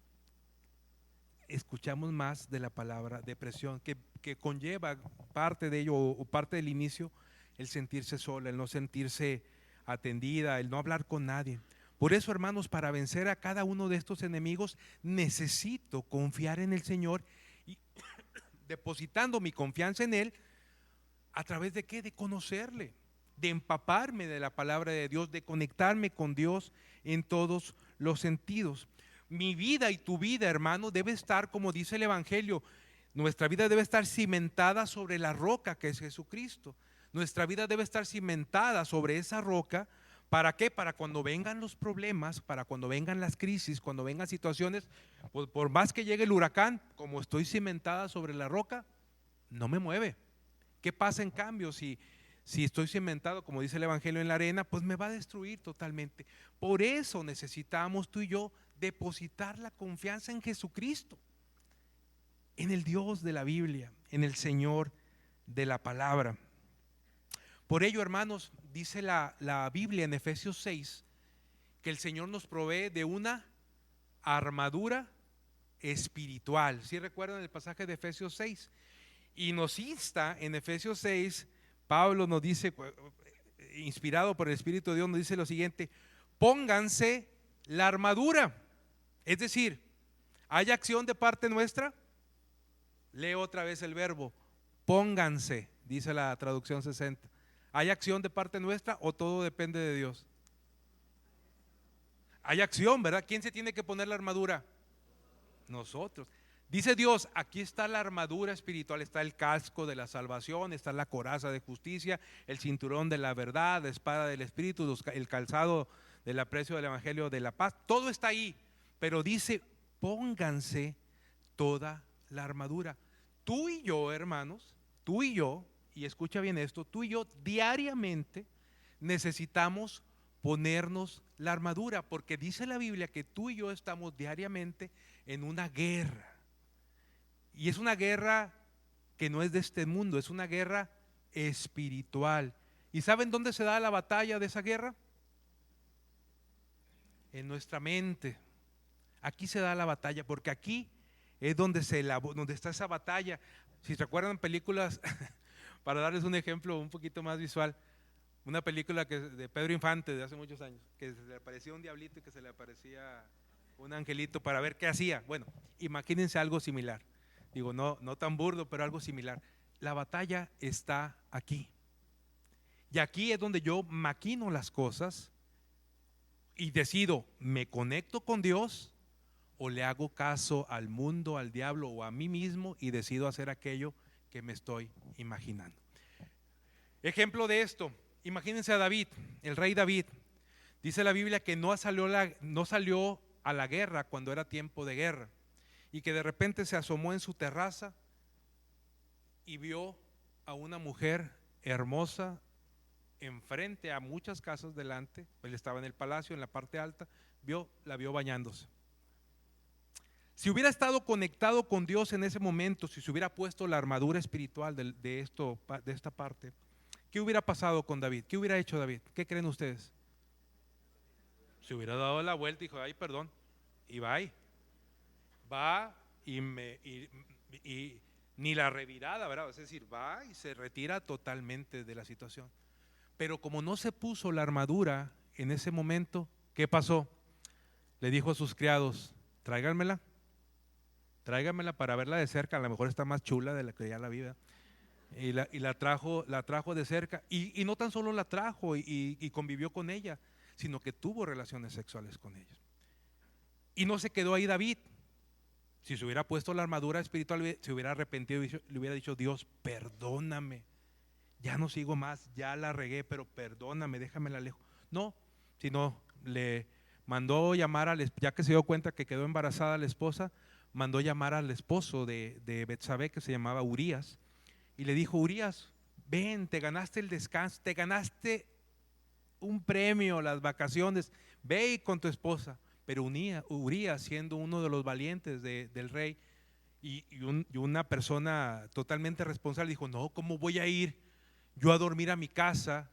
Escuchamos más de la palabra depresión, que conlleva parte de ello o parte del inicio, el sentirse sola, el no sentirse atendida, el no hablar con nadie. Por eso, hermanos, para vencer a cada uno de estos enemigos, necesito confiar en el Señor y depositando mi confianza en Él, ¿a través de qué? De conocerle, de empaparme de la palabra de Dios, de conectarme con Dios en todos los sentidos. Mi vida y tu vida, hermano, debe estar, como dice el Evangelio, nuestra vida debe estar cimentada sobre la roca que es Jesucristo. Nuestra vida debe estar cimentada sobre esa roca. ¿Para qué? Para cuando vengan los problemas, para cuando vengan las crisis, cuando vengan situaciones, pues por más que llegue el huracán, como estoy cimentada sobre la roca, no me mueve. ¿Qué pasa en cambio si estoy cimentado, como dice el Evangelio, en la arena? Pues me va a destruir totalmente. Por eso necesitamos tú y yo depositar la confianza en Jesucristo, en el Dios de la Biblia, en el Señor de la palabra. Por ello, hermanos, dice la Biblia en Efesios 6 que el Señor nos provee de una armadura espiritual. ¿Sí recuerdan el pasaje de Efesios 6? Y nos insta en Efesios 6, Pablo nos dice, inspirado por el Espíritu de Dios, nos dice lo siguiente: pónganse la armadura. Es decir, ¿hay acción de parte nuestra? Leo otra vez el verbo, pónganse, dice la traducción 60. ¿Hay acción de parte nuestra o todo depende de Dios? Hay acción, ¿verdad? ¿Quién se tiene que poner la armadura? Nosotros. Dice Dios, aquí está la armadura espiritual, está el casco de la salvación, está la coraza de justicia, el cinturón de la verdad, la espada del Espíritu, el calzado del aprecio del Evangelio de la paz. Todo está ahí, pero dice, pónganse toda la armadura. Tú y yo, hermanos, tú y yo, y escucha bien esto, tú y yo diariamente necesitamos ponernos la armadura, porque dice la Biblia que tú y yo estamos diariamente en una guerra. Y es una guerra que no es de este mundo, es una guerra espiritual. ¿Y saben dónde se da la batalla de esa guerra? En nuestra mente. Aquí se da la batalla, porque aquí es donde está esa batalla. Si se acuerdan películas, para darles un ejemplo un poquito más visual, una película de Pedro Infante de hace muchos años, que se le aparecía un diablito y que se le aparecía un angelito para ver qué hacía. Bueno, imagínense algo similar. Digo, no tan burdo, pero algo similar. La batalla está aquí. Y aquí es donde yo maquino las cosas y decido, ¿me conecto con Dios o le hago caso al mundo, al diablo o a mí mismo y decido hacer aquello que me estoy imaginando? Ejemplo de esto, imagínense a David, el rey David. Dice la Biblia que no salió a la guerra cuando era tiempo de guerra, y que de repente se asomó en su terraza y vio a una mujer hermosa enfrente a muchas casas delante. Él estaba en el palacio, en la parte alta, la vio bañándose. Si hubiera estado conectado con Dios en ese momento, si se hubiera puesto la armadura espiritual de esta parte, ¿qué hubiera pasado con David? ¿Qué hubiera hecho David? ¿Qué creen ustedes? Se hubiera dado la vuelta y dijo, ay, perdón, y va ahí. Va y ni la revirada, ¿verdad? Es decir, va y se retira totalmente de la situación. Pero como no se puso la armadura en ese momento, ¿qué pasó? Le dijo a sus criados, tráiganmela para verla de cerca, a lo mejor está más chula de la que ya la vi, ¿verdad? Y la trajo de cerca, y no tan solo la trajo y convivió con ella, sino que tuvo relaciones sexuales con ella. Y no se quedó ahí David. Si se hubiera puesto la armadura espiritual, se hubiera arrepentido y le hubiera dicho, Dios, perdóname, ya no sigo más, ya la regué, pero perdóname, déjame la lejos. No, sino le mandó llamar ya que se dio cuenta que quedó embarazada la esposa, mandó llamar al esposo de Betsabé, que se llamaba Urías, y le dijo, Urías, ven, te ganaste el descanso, te ganaste un premio, las vacaciones, ve con tu esposa. Pero Urías, siendo uno de los valientes del rey y una persona totalmente responsable, dijo, no, ¿cómo voy a ir yo a dormir a mi casa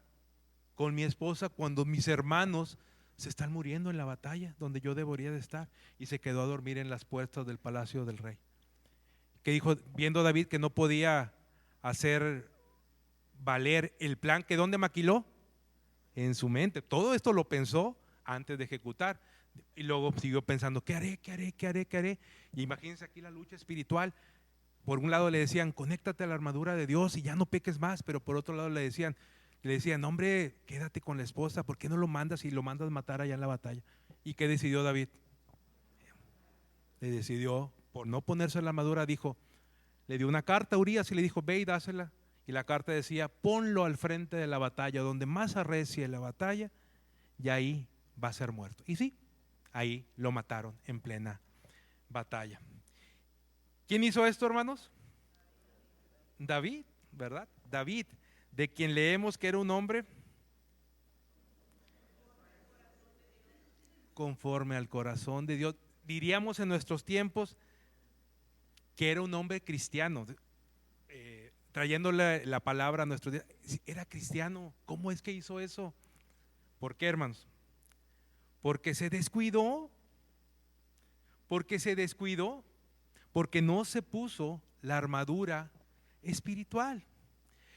con mi esposa cuando mis hermanos se están muriendo en la batalla donde yo debería de estar? Y se quedó a dormir en las puertas del palacio del rey. Que dijo, viendo David que no podía hacer valer el plan, que ¿dónde maquiló? En su mente. Todo esto lo pensó antes de ejecutar. Y luego siguió pensando, ¿qué haré? ¿Qué haré? ¿Qué haré? ¿Qué haré? Y imagínense aquí la lucha espiritual. Por un lado le decían, conéctate a la armadura de Dios y ya no peques más. Pero por otro lado le decían, hombre, quédate con la esposa. ¿Por qué no lo mandas y lo mandas matar allá en la batalla? ¿Y qué decidió David? Le decidió, por no ponerse la armadura, dijo, le dio una carta a Urías y le dijo, ve y dásela. Y la carta decía, ponlo al frente de la batalla, donde más arrecie la batalla, y ahí va a ser muerto. Y sí, ahí lo mataron en plena batalla. ¿Quién hizo esto, hermanos? David, ¿verdad? David, de quien leemos que era un hombre conforme al corazón de Dios. Diríamos en nuestros tiempos que era un hombre cristiano, trayéndole la palabra a nuestros días. Era cristiano. ¿Cómo es que hizo eso? ¿Por qué, hermanos? Porque se descuidó. Porque se descuidó. Porque no se puso la armadura espiritual.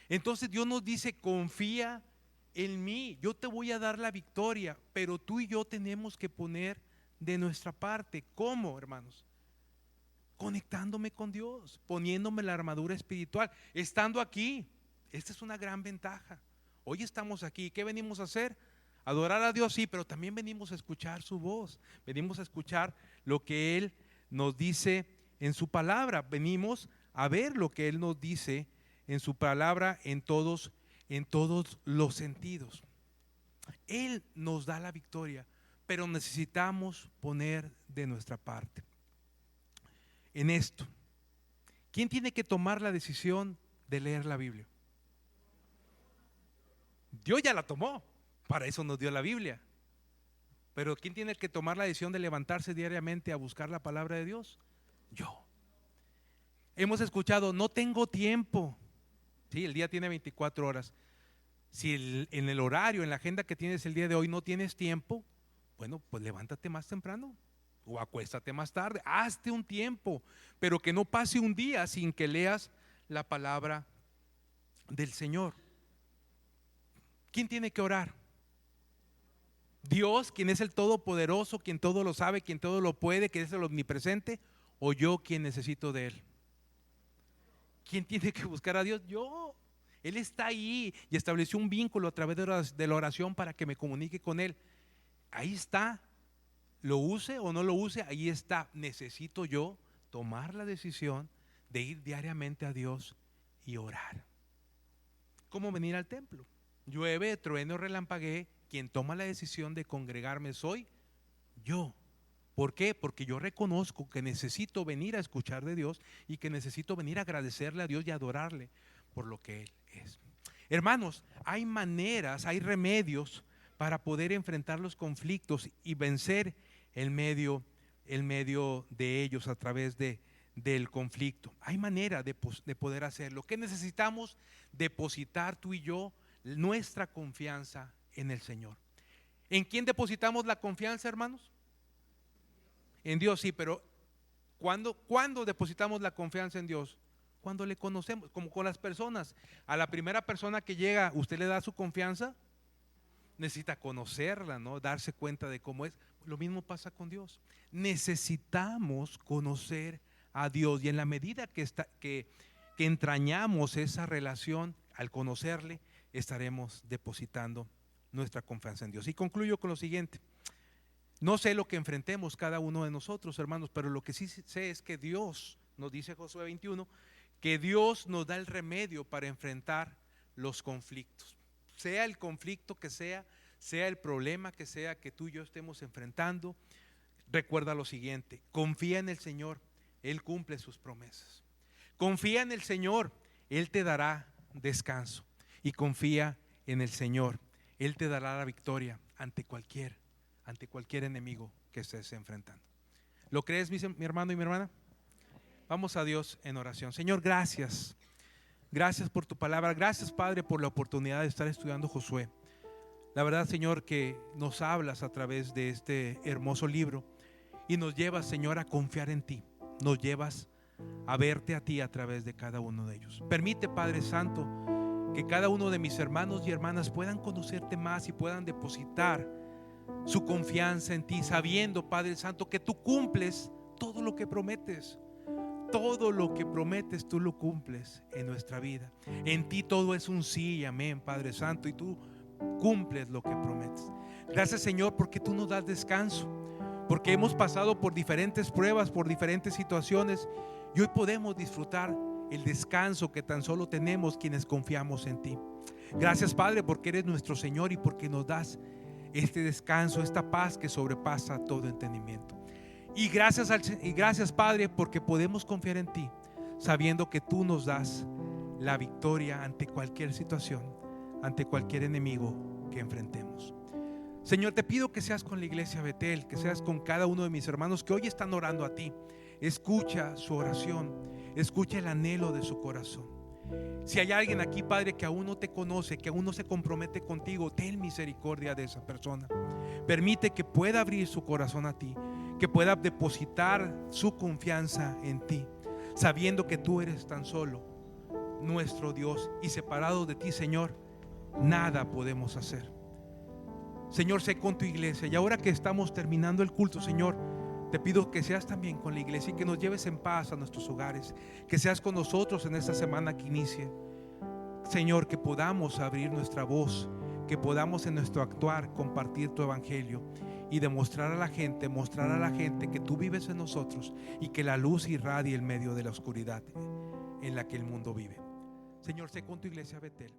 Entonces Dios nos dice, confía en mí, yo te voy a dar la victoria, pero tú y yo tenemos que poner de nuestra parte. ¿Cómo, hermanos? Conectándome con Dios, poniéndome la armadura espiritual, estando aquí. Esta es una gran ventaja. Hoy estamos aquí, ¿qué venimos a hacer? Adorar a Dios, sí, pero también venimos a escuchar su voz, venimos a escuchar lo que Él nos dice en su palabra, venimos a ver lo que Él nos dice en su palabra en todos los sentidos. Él nos da la victoria, pero necesitamos poner de nuestra parte en esto. ¿Quién tiene que tomar la decisión de leer la Biblia? Dios ya la tomó, para eso nos dio la Biblia. Pero ¿quién tiene que tomar la decisión de levantarse diariamente a buscar la palabra de Dios? Yo. Hemos escuchado, no tengo tiempo. Sí, el día tiene 24 horas. Si en el horario, en la agenda que tienes el día de hoy no tienes tiempo, bueno, pues levántate más temprano o acuéstate más tarde, hazte un tiempo, pero que no pase un día sin que leas la palabra del Señor. ¿Quién tiene que orar? Dios, quien es el Todopoderoso, quien todo lo sabe, quien todo lo puede, que es el omnipresente, o yo quien necesito de Él. ¿Quién tiene que buscar a Dios? Yo. Él está ahí y estableció un vínculo a través de la oración para que me comunique con Él. Ahí está. Lo use o no lo use, ahí está. Necesito yo tomar la decisión de ir diariamente a Dios y orar. ¿Cómo venir al templo? Llueve, trueno, relampaguee, quien toma la decisión de congregarme soy yo. ¿Por qué? Porque yo reconozco que necesito venir a escuchar de Dios y que necesito venir a agradecerle a Dios y adorarle por lo que Él es. Hermanos, hay maneras, hay remedios para poder enfrentar los conflictos y vencer en medio en medio de ellos a través del conflicto. Hay manera de poder hacerlo. ¿Qué necesitamos? Depositar tú y yo nuestra confianza en el Señor. ¿En quién depositamos la confianza, hermanos? En Dios, sí, pero ¿cuándo depositamos la confianza en Dios? Cuando le conocemos, como con las personas. A la primera persona que llega, ¿usted le da su confianza? Necesita conocerla, ¿no? Darse cuenta de cómo es. Lo mismo pasa con Dios. Necesitamos conocer a Dios, y en la medida que entrañamos esa relación, al conocerle, estaremos depositando nuestra confianza en Dios. Y concluyo con lo siguiente. No sé lo que enfrentemos cada uno de nosotros, hermanos, pero lo que sí sé es que Dios, nos dice Josué 21, que Dios nos da el remedio para enfrentar los conflictos. Sea el conflicto que sea el problema que sea que tú y yo estemos enfrentando, recuerda lo siguiente: confía en el Señor, Él cumple sus promesas. Confía en el Señor, Él te dará descanso. Y confía en el Señor, Él te dará la victoria ante cualquier enemigo que estés enfrentando. ¿Lo crees, mi hermano y mi hermana? Vamos a Dios en oración. Señor, gracias. Gracias por tu palabra. Gracias, Padre, por la oportunidad de estar estudiando Josué. La verdad, Señor, que nos hablas a través de este hermoso libro y nos llevas, Señor, a confiar en ti. Nos llevas a verte a ti a través de cada uno de ellos. Permite, Padre Santo, que cada uno de mis hermanos y hermanas puedan conocerte más y puedan depositar su confianza en ti, sabiendo, Padre Santo, que tú cumples todo lo que prometes. Todo lo que prometes tú lo cumples en nuestra vida. En ti todo es un sí y amén, Padre Santo, y tú cumples lo que prometes. Gracias, Señor, porque tú nos das descanso, porque hemos pasado por diferentes pruebas, por diferentes situaciones, y hoy podemos disfrutar el descanso que tan solo tenemos quienes confiamos en ti. Gracias, Padre, porque eres nuestro Señor y porque nos das este descanso, esta paz que sobrepasa todo entendimiento. Y gracias, Padre, porque podemos confiar en ti, sabiendo que tú nos das la victoria ante cualquier situación, ante cualquier enemigo que enfrentemos. Señor, te pido que seas con la iglesia Betel, que seas con cada uno de mis hermanos que hoy están orando a ti. Escucha su oración, escucha el anhelo de su corazón. Si hay alguien aquí, Padre, que aún no te conoce, que aún no se compromete contigo, ten misericordia de esa persona. Permite que pueda abrir su corazón a ti, que pueda depositar su confianza en ti, sabiendo que tú eres tan solo nuestro Dios, y separado de ti, Señor, nada podemos hacer. Señor, sé con tu iglesia, y ahora que estamos terminando el culto, Señor, te pido que seas también con la iglesia y que nos lleves en paz a nuestros hogares, que seas con nosotros en esta semana que inicie. Señor, que podamos abrir nuestra voz, que podamos en nuestro actuar compartir tu evangelio y demostrar a la gente, mostrar a la gente que tú vives en nosotros y que la luz irradie en medio de la oscuridad en la que el mundo vive. Señor, sé con tu iglesia Betel.